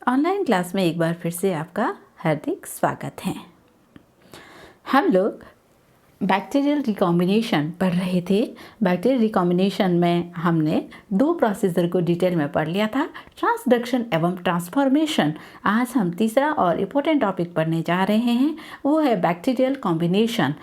Online class में एक बार फिर से आपका हार्दिक स्वागत है। हम लोग बैक्टीरियल रिकॉम्बिनेशन पढ़ रहे थे। बैक्टीरियल रिकॉम्बिनेशन में हमने दो प्रोसीजर को डिटेल में पढ़ लिया था, ट्रांसडक्शन एवं ट्रांसफॉर्मेशन। आज हम तीसरा और इम्पोर्टेंट टॉपिक पढ़ने जा रहे हैं, वो है बैक्टीरियल कॉम्बिनेशन।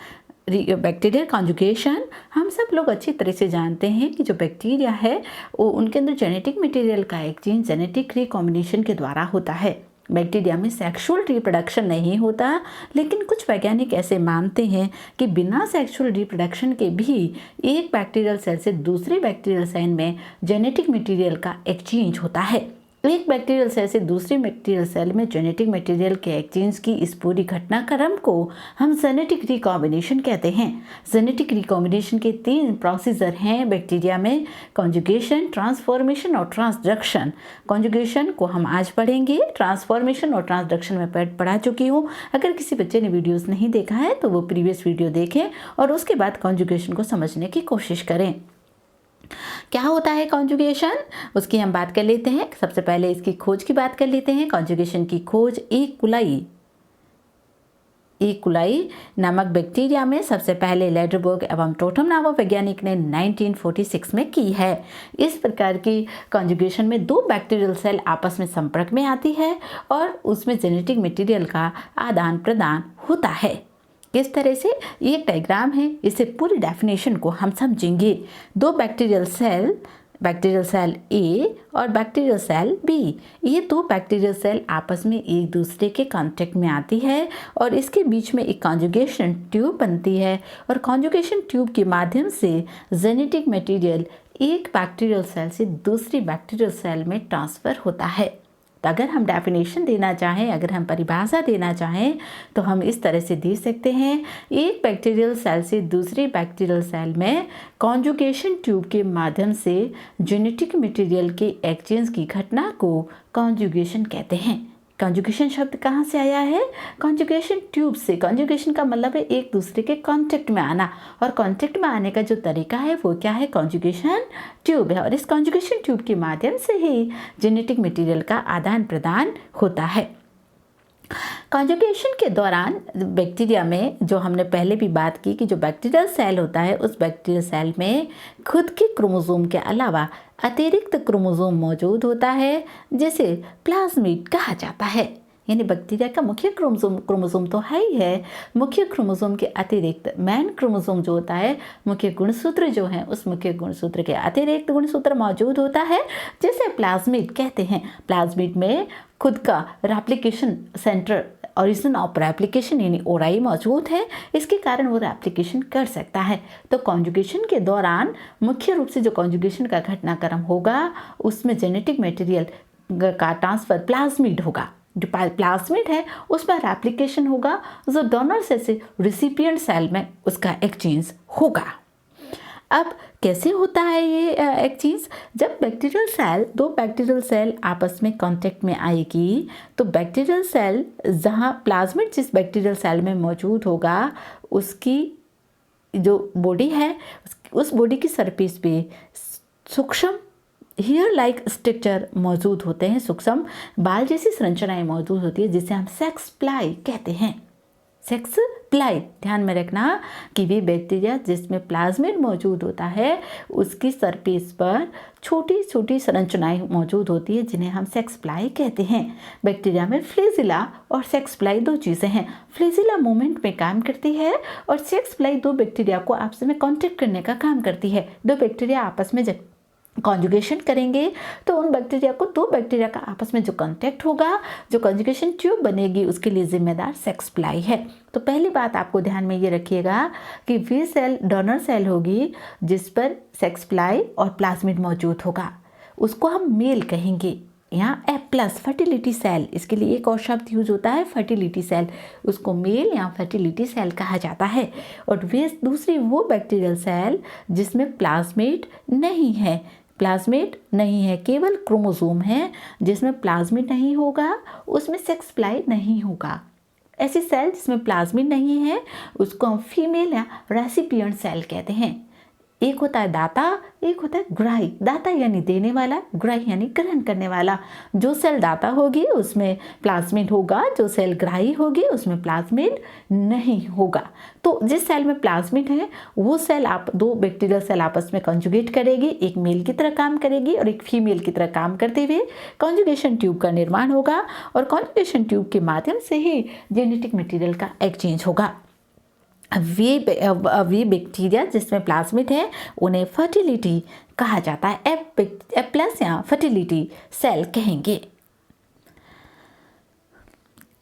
बैक्टीरियल कॉन्जुगेशन हम सब लोग अच्छी तरह से जानते हैं कि जो बैक्टीरिया है वो उनके अंदर जेनेटिक मटेरियल का एक्सचेंज जेनेटिक रिकॉम्बिनेशन के द्वारा होता है। बैक्टीरिया में सेक्सुअल रिप्रोडक्शन नहीं होता, लेकिन कुछ वैज्ञानिक ऐसे मानते हैं कि बिना सेक्सुअल रिप्रोडक्शन के भी एक बैक्टीरियल सेल से दूसरे बैक्टीरियल सेल में जेनेटिक मटेरियल का एक्सचेंज होता है। एक बैक्टीरियल सेल से दूसरे बैक्टीरियल सेल में जेनेटिक मटेरियल के एक्सचेंज की इस पूरी घटनाक्रम को हम जेनेटिक रिकॉम्बिनेशन कहते हैं। जेनेटिक रिकॉम्बिनेशन के 3 प्रोसीजर हैं बैक्टीरिया में, कॉन्जुगेशन, ट्रांसफॉर्मेशन और ट्रांसडक्शन। कॉन्जुगेशन को हम आज पढ़ेंगे, ट्रांसफॉर्मेशन और ट्रांसडक्शन में पढ़ा चुकी हूँ। अगर किसी बच्चे ने वीडियोस नहीं देखा है तो वो प्रीवियस वीडियो देखें और उसके बाद कॉन्जुगेशन को समझने की कोशिश करें। क्या होता है कॉन्जुगेशन, उसकी हम बात कर लेते हैं। सबसे पहले इसकी खोज की बात कर लेते हैं। कॉन्जुगेशन की खोज ई कुलाई नामक बैक्टीरिया में सबसे पहले लेडरबर्ग एवं टोटम नामक वैज्ञानिक ने 1946 में की है। इस प्रकार की कॉन्जुगेशन में 2 बैक्टीरियल सेल आपस में संपर्क में आती है और उसमें जेनेटिक मटेरियल का आदान प्रदान होता है। किस तरह से, ये एक डायग्राम है, इससे पूरी डेफिनेशन को हम समझेंगे। 2 बैक्टीरियल सेल ए और बैक्टीरियल सेल बी, ये 2 बैक्टीरियल सेल आपस में एक दूसरे के कांटेक्ट में आती है और इसके बीच में एक कॉन्जुगेशन ट्यूब बनती है और कॉन्जुगेशन ट्यूब के माध्यम से जेनेटिक मटेरियल एक बैक्टीरियल सेल से दूसरी बैक्टीरियल सेल में ट्रांसफ़र होता है। तो अगर हम डेफिनेशन देना चाहें, अगर हम परिभाषा देना चाहें तो हम इस तरह से दे सकते हैं, एक बैक्टीरियल सेल से दूसरे बैक्टीरियल सेल में कॉन्जुगेशन ट्यूब के माध्यम से जेनेटिक मटेरियल के एक्सचेंज की घटना को कॉन्जुगेशन कहते हैं। कॉन्जुगेशन शब्द कहाँ से आया है? कॉन्जुगेशन ट्यूब से। कॉन्जुगेशन का मतलब है एक दूसरे के कांटेक्ट में आना, और कांटेक्ट में आने का जो तरीका है वो क्या है? कॉन्जुगेशन ट्यूब है। और इस कॉन्जुगेशन ट्यूब के माध्यम से ही जेनेटिक मटेरियल का आदान प्रदान होता है। कॉन्जुगेशन के दौरान बैक्टीरिया में जो हमने पहले भी बात की कि जो बैक्टीरियल सेल होता है उस बैक्टीरियल सेल में खुद के क्रोमोसोम के अलावा अतिरिक्त क्रोमोसोम मौजूद होता है, जिसे प्लाज्मिड कहा जाता है। यानी बैक्टीरिया का मुख्य क्रोमोसोम तो है ही है, मुख्य क्रोमोसोम के अतिरिक्त मेन क्रोमोसोम जो होता है, मुख्य गुणसूत्र जो है, उस मुख्य गुणसूत्र के अतिरिक्त गुणसूत्र मौजूद होता है, जिसे प्लाज्मिड कहते हैं। प्लाज्मिड में खुद का replication centre, origin of replication यानी ओराई मौजूद है, इसके कारण वो रेप्लिकेशन कर सकता है। तो कॉन्जुगेशन के दौरान मुख्य रूप से जो कॉन्जुगेशन का घटनाक्रम होगा उसमें जेनेटिक मटेरियल का ट्रांसफर प्लाज्मिड होगा। जो प्लाज्मिड है उसमें रेप्लिकेशन होगा, जो डोनर सेल से रिसिपिएंट सेल में उसका एक्सचेंज होगा। अब कैसे होता है ये एक्सचेंज? जब बैक्टीरियल सेल, 2 बैक्टीरियल सेल आपस में कांटेक्ट में आएगी तो बैक्टीरियल सेल, जहाँ प्लाज्मिड जिस बैक्टीरियल सेल में मौजूद होगा उसकी जो बॉडी है उस बॉडी की सरफेस पे सूक्ष्म हेयर लाइक स्ट्रक्चर मौजूद होते हैं, सूक्ष्म बाल जैसी संरचनाएं मौजूद होती है, जिसे हम सेक्स प्लाई कहते हैं। सेक्स प्लाई, ध्यान में रखना कि वे बैक्टीरिया जिसमें प्लाज्मिड मौजूद होता है उसकी सरफेस पर छोटी छोटी संरचनाएं मौजूद होती है, जिन्हें हम सेक्स प्लाई कहते हैं। बैक्टीरिया में फ्लैजिला और सेक्स प्लाई 2 चीज़ें हैं। फ्लैजिला मूवमेंट में काम करती है और सेक्स प्लाई 2 बैक्टीरिया को आपस में कॉन्टेक्ट करने का काम करती है। 2 बैक्टीरिया आपस में जब कॉन्जुगेशन करेंगे तो उन बैक्टीरिया को, 2 बैक्टीरिया का आपस में जो कांटेक्ट होगा, जो कॉन्जुगेशन ट्यूब बनेगी, उसके लिए जिम्मेदार सेक्स प्लाई है। तो पहली बात आपको ध्यान में ये रखिएगा कि वे सेल डोनर सेल होगी जिस पर सेक्स प्लाई और प्लाज्मिड मौजूद होगा, उसको हम मेल कहेंगे। यहाँ F+ फर्टिलिटी सेल, इसके लिए एक और शब्द यूज होता है फर्टिलिटी सेल, उसको मेल या फर्टिलिटी सेल कहा जाता है। और वे दूसरी वो बैक्टीरियल सेल जिसमें प्लाज्मिड नहीं है, प्लाज्मिड नहीं है, केवल क्रोमोसोम है, जिसमें प्लाज्मिड नहीं होगा उसमें सेक्स प्लाई नहीं होगा। ऐसी सेल जिसमें प्लाज्मिड नहीं है उसको हम फीमेल या रेसिपिएंट सेल कहते हैं। एक होता है दाता, एक होता है ग्राही। दाता यानी देने वाला, ग्राही यानी ग्रहण करने वाला। जो सेल दाता होगी उसमें प्लाज्मिड होगा, जो सेल ग्राही होगी उसमें प्लाज्मिड नहीं होगा। तो जिस सेल में प्लाज्मिड है वो सेल दो बैक्टीरियल सेल आपस में कॉन्जुगेट करेगी, एक मेल की तरह काम करेगी और एक फीमेल की तरह काम करते हुए कॉन्जुगेशन ट्यूब का निर्माण होगा और कॉन्जुगेशन ट्यूब के माध्यम से ही जेनेटिक मटेरियल का एक्सचेंज होगा। वे बैक्टीरिया जिसमें प्लाज्मिड है उन्हें फर्टिलिटी कहा जाता है, एफ प्लस या फर्टिलिटी सेल कहेंगे।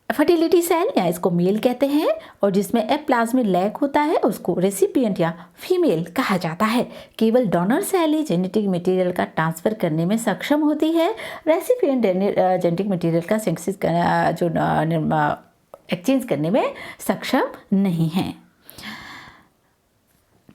फर्टिलिटी सेल या इसको मेल कहते हैं और जिसमें एफ प्लाज्मिड लैक होता है उसको रेसिपिएंट या फीमेल कहा जाता है। केवल डोनर सेल ही जेनेटिक मटेरियल का ट्रांसफ़र करने में सक्षम होती है। रेसिपिएंट जेनेटिक मटेरियल का एक्सचेंज करने में सक्षम नहीं है।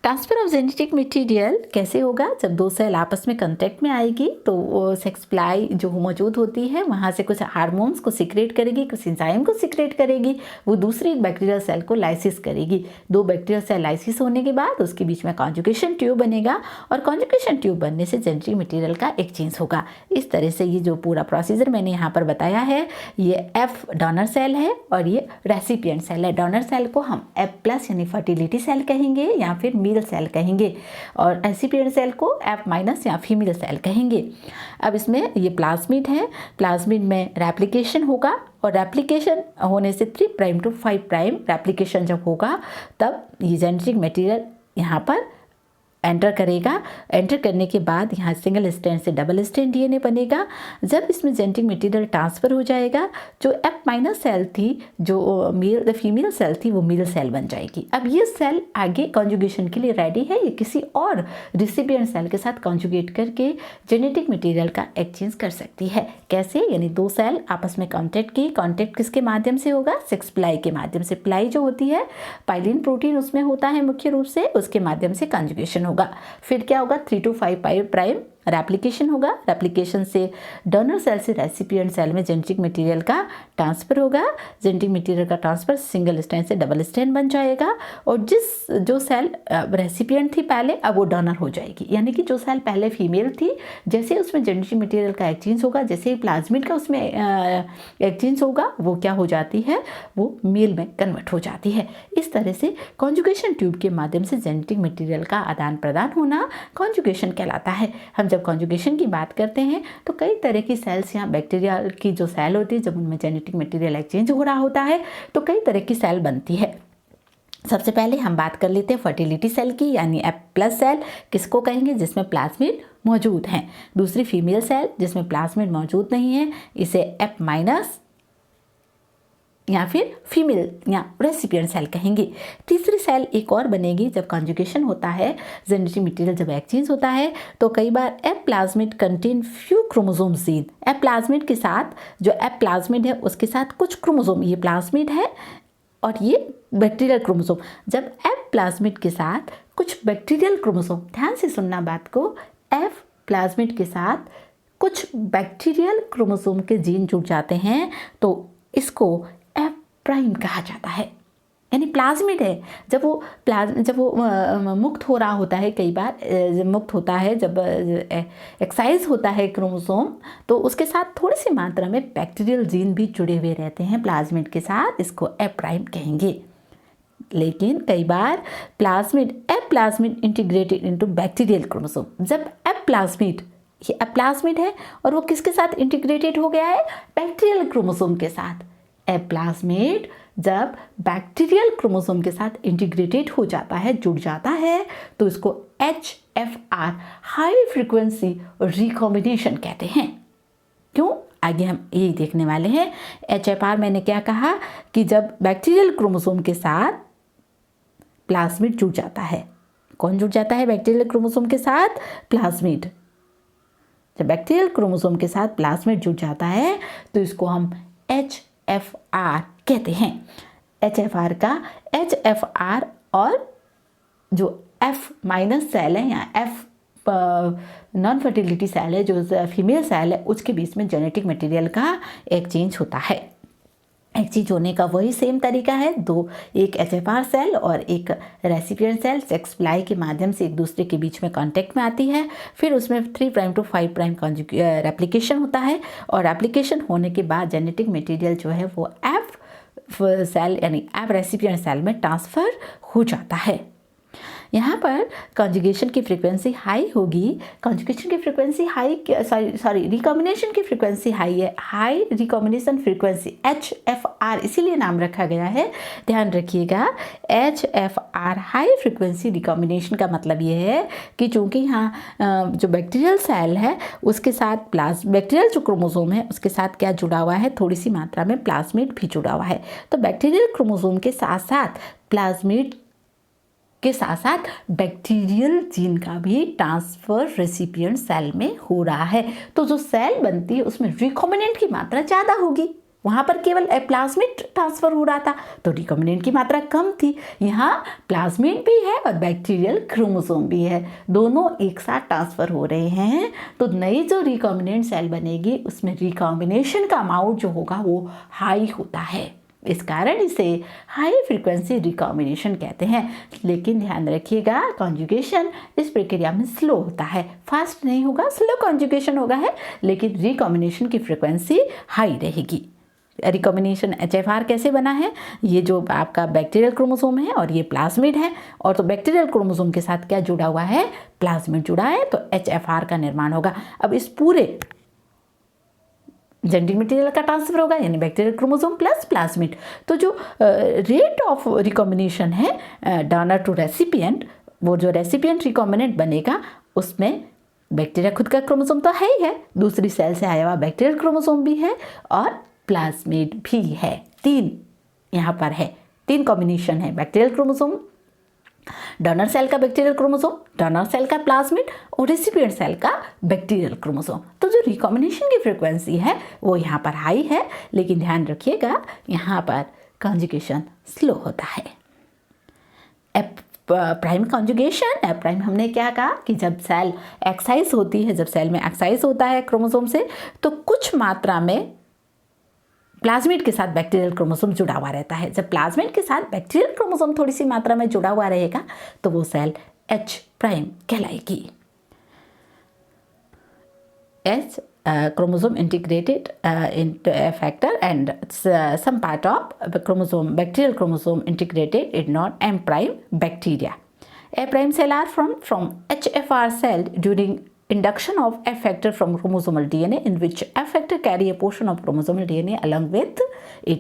ट्रांसफ़र ऑफ जेनेटिक मटेरियल कैसे होगा? जब दो सेल आपस में कांटेक्ट में आएगी तो वो सेक्स प्लाई जो मौजूद होती है वहाँ से कुछ हार्मोन्स को सिक्रेट करेगी, कुछ एंजाइम को सिक्रेट करेगी, वो दूसरी बैक्टीरियल सेल को लाइसिस करेगी। दो बैक्टीरियल सेल लाइसिस होने के बाद उसके बीच में कॉन्जुगेशन ट्यूब बनेगा और कॉन्जुगेशन ट्यूब बनने से जेनेटिक मटेरियल का एक्सचेंज होगा। इस तरह से ये जो पूरा प्रोसीजर मैंने यहाँ पर बताया है ये एफ डोनर सेल है और ये रेसिपिएंट सेल है। डोनर सेल को हम एफ प्लस यानी फर्टिलिटी सेल कहेंगे या फिर मेल सेल कहेंगे और रेसिपिएंट सेल को एफ माइनस या फीमेल सेल कहेंगे। अब इसमें ये प्लाज्मिड है, प्लाज्मिड में रेप्लिकेशन होगा और रेप्लिकेशन होने से 3 प्राइम टू 5 प्राइम रेप्लिकेशन जब होगा तब ये जेनेटिक मटेरियल यहाँ पर एंटर करेगा। एंटर करने के बाद यहाँ सिंगल स्ट्रैंड से डबल स्ट्रैंड डीएनए बनेगा। जब इसमें जेनेटिक मटेरियल ट्रांसफ़र हो जाएगा जो एफ माइनस सेल थी, जो फीमेल सेल थी, वो मेल सेल बन जाएगी। अब ये सेल आगे कॉन्जुगेशन के लिए रेडी है, ये किसी और रिसिपिएंट सेल के साथ कॉन्जुगेट करके जेनेटिक मटेरियल का एक्सचेंज कर सकती है। कैसे? यानी दो सेल आपस में कॉन्टैक्ट की, कॉन्टैक्ट किसके माध्यम से होगा? सेक्स प्लाई के माध्यम से। प्लाई जो होती है पाइलिन प्रोटीन उसमें होता है मुख्य रूप से, उसके माध्यम से कॉन्जुगेशन होगा। फिर क्या होगा? 3 to 5 प्राइम रेप्लिकेशन होगा। रेप्लिकेशन से डोनर सेल से रेसिपिएंट सेल में जेनेटिक मटेरियल का ट्रांसफ़र होगा। जेनेटिक मटेरियल का ट्रांसफ़र सिंगल स्ट्रैंड से डबल स्ट्रैंड बन जाएगा और जो सेल रेसिपिएंट थी पहले अब वो डोनर हो जाएगी। यानी कि जो सेल पहले फीमेल थी जैसे उसमें जेनेटिक मटेरियल का एक्सचेंज होगा, जैसे ही प्लाज्मिड का उसमें एक्सचेंज होगा वो क्या हो जाती है? वो मेल में कन्वर्ट हो जाती है। इस तरह से कॉन्जुगेशन ट्यूब के माध्यम से जेनेटिक मटेरियल का आदान प्रदान होना कॉन्जुगेशन कहलाता है। हम जब कॉन्जुगेशन की बात करते हैं तो कई तरह की सेल्स या बैक्टीरिया की जो सेल होती है जब उनमें जेनेटिक मटेरियल एक्सचेंज हो रहा होता है तो कई तरह की सेल बनती है। सबसे पहले हम बात कर लेते हैं फर्टिलिटी सेल की, यानी एफ प्लस सेल किसको कहेंगे? जिसमें प्लाज्मिड मौजूद हैं। दूसरी फीमेल सेल जिसमें प्लाज्मिड मौजूद नहीं है, इसे एफ माइनस या फिर फीमेल या रेसिपिएंट सेल कहेंगे। तीसरी सेल एक और बनेगी जब कॉन्जुगेशन होता है, जेनेटिक मटेरियल जब एक्सचेंज होता है तो कई बार F plasmid contain few chromosome gene. F plasmid के साथ जो एफ प्लाज्मिड है उसके साथ कुछ क्रोमोसोम, ये प्लाज्मिड है और ये बैक्टीरियल क्रोमोसोम। जब एफ प्लाज्मिड के साथ कुछ बैक्टीरियल क्रोमोसोम, ध्यान से सुनना बात को, एफ प्लाज्मिड के साथ कुछ बैक्टीरियल क्रोमोसोम के जीन जुड़ जाते हैं तो इसको एफ प्राइम कहा जाता है। यानी प्लाज्मिड है, जब वो मुक्त हो रहा होता है, कई बार मुक्त होता है जब एक्साइज होता है क्रोमोसोम तो उसके साथ थोड़ी सी मात्रा में बैक्टीरियल जीन भी जुड़े हुए रहते हैं प्लाज्मिड के साथ, इसको एफ प्राइम कहेंगे। लेकिन कई बार F plasmid integrated into bacterial chromosome. जब एफ प्लाज्मिड है और वो किसके साथ इंटीग्रेटेड हो गया है? बैक्टीरियल क्रोमोसोम के साथ। एफ प्लाज्मिड जब बैक्टीरियल क्रोमोसोम के साथ इंटीग्रेटेड हो जाता है, जुड़ जाता है, तो इसको HFR हाई फ्रीक्वेंसी रिकॉम्बिनेशन कहते हैं। क्यों? आगे हम यही देखने वाले हैं। HFR मैंने क्या कहा कि जब बैक्टीरियल क्रोमोसोम के साथ प्लाज्मिड जुड़ जाता है। कौन जुड़ जाता है बैक्टीरियल क्रोमोसोम के साथ? प्लाज्मिड। जब बैक्टीरियल क्रोमोसोम के साथ प्लाज्मिड जुड़ जाता है तो इसको हम HFR कहते हैं। HFR और जो F माइनस सेल है या F नॉन फर्टिलिटी सेल है, जो फीमेल सेल है, उसके बीच में जेनेटिक मटेरियल का एक्सचेंज होता है। एक चीज होने का वही सेम तरीका है, एक एचएफआर सेल और एक रेसिपिएंट सेल सेक्स प्लाई के माध्यम से एक दूसरे के बीच में कांटेक्ट में आती है। फिर उसमें 3 प्राइम टू 5 प्राइम रेप्लिकेशन होता है और रेप्लिकेशन होने के बाद जेनेटिक मटेरियल जो है वो एफ सेल यानी एफ रेसिपिएंट सेल में ट्रांसफ़र हो जाता है। यहाँ पर कॉन्जुगेशन की फ्रीक्वेंसी हाई होगी, कॉन्जुगेशन की फ्रीक्वेंसी हाई रिकॉम्बिनेशन की फ्रीक्वेंसी हाई है, हाई रिकॉम्बिनेशन फ्रीक्वेंसी HFR इसीलिए नाम रखा गया है। ध्यान रखिएगा, HFR हाई फ्रीक्वेंसी रिकॉम्बिनेशन का मतलब ये है कि चूँकि यहाँ जो बैक्टीरियल सेल है उसके साथ बैक्टीरियल जो क्रोमोसोम है उसके साथ क्या जुड़ा हुआ है, थोड़ी सी मात्रा में प्लाज्मिड भी जुड़ा हुआ है। तो बैक्टीरियल क्रोमोसोम के साथ साथ प्लाज्मिड के साथ साथ बैक्टीरियल जीन का भी ट्रांसफ़र रेसिपिएंट सेल में हो रहा है। तो जो सेल बनती है उसमें रिकॉम्बिनेंट की मात्रा ज़्यादा होगी, वहाँ पर केवल प्लाज्मिड ट्रांसफ़र हो रहा था तो रिकॉम्बिनेंट की मात्रा कम थी। यहाँ प्लाज्मिड भी है और बैक्टीरियल क्रोमोसोम भी है, दोनों एक साथ ट्रांसफ़र हो रहे हैं। तो नई जो रिकॉम्बिनेंट सेल बनेगी उसमें रिकॉम्बिनेशन का अमाउंट जो होगा वो हाई होता है, इस कारण इसे हाई फ्रीक्वेंसी रिकॉम्बिनेशन कहते हैं। लेकिन ध्यान रखिएगा, कॉन्जुगेशन इस प्रक्रिया में स्लो होता है, फास्ट नहीं होगा, स्लो कॉन्जुगेशन होगा है, लेकिन रिकॉम्बिनेशन की फ्रीक्वेंसी हाई रहेगी। रिकॉम्बिनेशन HFR कैसे बना है, ये जो आपका बैक्टीरियल क्रोमोसोम है और ये प्लाज्मिड है, और तो बैक्टीरियल क्रोमोसोम के साथ क्या जुड़ा हुआ है, प्लाज्मिड जुड़ा है, तो HFR का निर्माण होगा। अब इस पूरे जेनेटिक मटेरियल का ट्रांसफर होगा यानी बैक्टीरियल क्रोमोसोम प्लस प्लाज्मिड। तो जो रेट ऑफ रिकॉम्बिनेशन है डोनर टू रेसिपिएंट, वो जो रेसिपिएंट रिकॉम्बिनेंट बनेगा उसमें बैक्टीरिया खुद का क्रोमोसोम तो है ही है, दूसरी सेल से आया हुआ बैक्टीरियल क्रोमोसोम भी है और प्लाज्मिड भी है। 3 यहाँ पर है, 3 कॉम्बिनेशन है, बैक्टीरियल क्रोमोसोम, डोनर सेल का बैक्टीरियल क्रोमोसोम, डोनर सेल का प्लाज्मिड और रेसिपिएंट सेल का बैक्टीरियल क्रोमोसोम। तो जो रिकॉम्बिनेशन की फ्रीक्वेंसी है वो यहाँ पर हाई है, लेकिन ध्यान रखिएगा यहाँ पर कॉन्जुगेशन स्लो होता है। प्राइम कॉन्जुगेशन, प्राइम हमने क्या कहा कि जब सेल एक्साइज होती है, जब सेल में एक्साइज होता है क्रोमोसोम से, तो कुछ मात्रा में प्लाज्मिड के साथ बैक्टीरियल क्रोमोसोम जुड़ा हुआ रहता है। जब प्लाज्मिड के साथ बैक्टीरियल क्रोमोसोम थोड़ी सी मात्रा में जुड़ा हुआ रहेगा तो वो सेल H प्राइम कहलाएगी। H chromosome integrated into a factor and some part of chromosome, bacterial chromosome integrated in non-M prime bacteria. A prime cell are from HFR cell during induction of F factor from chromosomal DNA in which F factor carry a portion of chromosomal DNA along with it।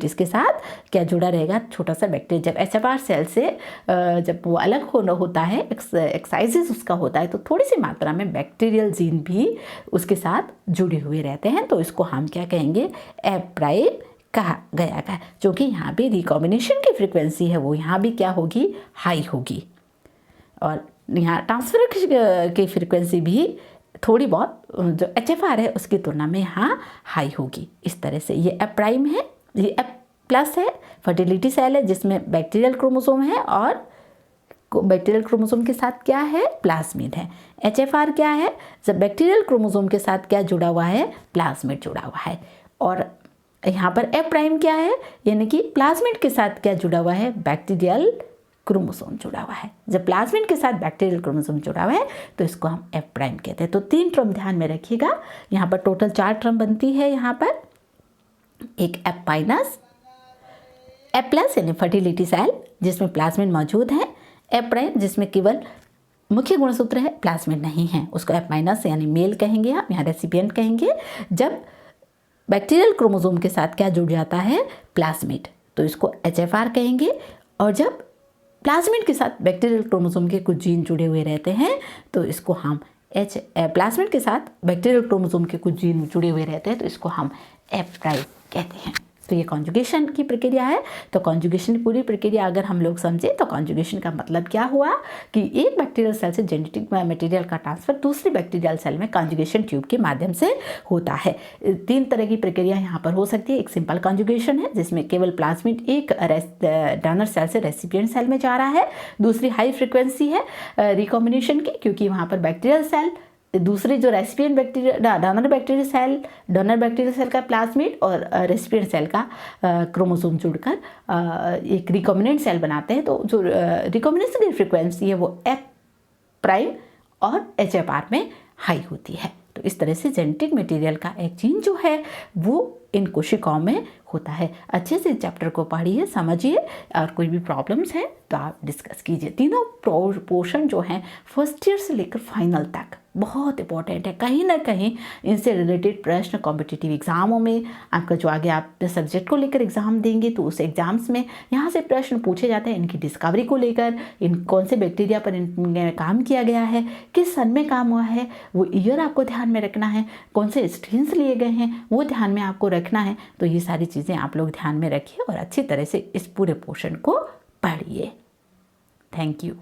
इसके साथ क्या जुड़ा रहेगा, छोटा सा bacteria. जब HFR cell से जब वो अलग होता है, एक्साइजिस उसका होता है, तो थोड़ी सी मात्रा में बैक्टीरियल जीन भी उसके साथ जुड़े हुए रहते हैं, तो इसको हम क्या कहेंगे, F प्राइम कहा गया है। जो कि यहाँ भी रिकॉम्बिनेशन की फ्रिक्वेंसी है वो यहाँ भी क्या होगी, हाई होगी, और यहाँ ट्रांसफर की फ्रिक्वेंसी भी थोड़ी बहुत जो HFR है उसकी तुलना में यहाँ हाई होगी। इस तरह से ये F प्राइम है, ये F प्लस है, फर्टिलिटी सेल है जिसमें बैक्टीरियल क्रोमोसोम है और बैक्टीरियल क्रोमोसोम के साथ क्या है, प्लाज्मिड है। HFR क्या है, जब बैक्टीरियल क्रोमोसोम के साथ क्या जुड़ा हुआ है, प्लाज्मिड जुड़ा हुआ है। और यहाँ पर F प्राइम क्या है, यानी कि प्लाज्मिड के साथ क्या जुड़ा हुआ है, बैक्टीरियल क्रोमोसोम जुड़ा हुआ है। जब प्लाज्मिड के साथ बैक्टीरियल क्रोमोसोम जुड़ा हुआ है तो इसको हम F प्राइम कहते हैं। तो 3 टर्म ध्यान में रखिएगा, यहाँ पर टोटल 4 टर्म बनती है। यहाँ पर एक F माइनस, F प्लस यानी फर्टिलिटी सेल जिसमें प्लाज्मिड मौजूद है, F प्राइम जिसमें केवल मुख्य गुणसूत्र है, प्लाज्मिड नहीं है, उसको F माइनस यानी मेल कहेंगे, हम यहाँ रेसिपिएंट कहेंगे। जब बैक्टीरियल क्रोमोसोम के साथ क्या जुड़ जाता है, प्लाज्मिड, तो इसको HFR कहेंगे। और जब प्लाज्मिड के साथ बैक्टीरियल क्रोमोसोम के कुछ जीन जुड़े हुए रहते हैं तो इसको हम प्लाज्मिड के साथ बैक्टीरियल क्रोमोसोम के कुछ जीन जुड़े हुए रहते हैं तो इसको हम F प्राइम कहते हैं। तो ये कॉन्जुगेशन की प्रक्रिया है। तो कॉन्जुगेशन की पूरी प्रक्रिया अगर हम लोग समझें तो कॉन्जुगेशन का मतलब क्या हुआ कि एक बैक्टीरियल सेल से जेनेटिक मटेरियल का ट्रांसफर दूसरी बैक्टीरियल सेल में कॉन्जुगेशन ट्यूब के माध्यम से होता है। 3 तरह की प्रक्रिया यहाँ पर हो सकती है। एक सिंपल कॉन्जुगेशन है जिसमें केवल प्लाज्मिड एक डोनर सेल से रेसिपिएंट सेल में जा रहा है। दूसरी हाई फ्रिक्वेंसी है रिकॉम्बिनेशन की, क्योंकि वहाँ पर बैक्टीरियल सेल दूसरी जो recipient bacteria, donor bacterial cell का प्लाज्मिड और रेसिपिएंट सेल का क्रोमोसोम जुड़कर एक रिकॉम्बिनेंट सेल बनाते हैं। तो जो रिकॉम्बिनेशन की फ्रीक्वेंसी है वो F प्राइम और HFR में हाई होती है। तो इस तरह से जेनेटिक मटेरियल का एक जीन जो है वो इन कोशिकाओं में होता है। अच्छे से चैप्टर को पढ़िए, समझिए, और कोई भी प्रॉब्लम्स हैं तो आप डिस्कस कीजिए। तीनों पोर्शन जो हैं फर्स्ट ईयर से लेकर फाइनल तक बहुत इंपॉर्टेंट है। कहीं ना कहीं इनसे रिलेटेड प्रश्न कॉम्पिटिटिव एग्जामों में आपका जो आगे आप सब्जेक्ट को लेकर एग्जाम देंगे तो उस एग्जाम्स में यहाँ से प्रश्न पूछे जाते हैं इनकी डिस्कवरी को लेकर, इन कौन से बैक्टीरिया पर इनमें काम किया गया है, किस सन में काम हुआ है, वो ईयर आपको ध्यान में रखना है, कौन से स्ट्रेन्स लिए गए हैं वो ध्यान में आपको रखना है। तो ये सारी चीज़ें आप लोग ध्यान में रखिए और अच्छी तरह से इस पूरे पोर्शन को पढ़िए। Thank you.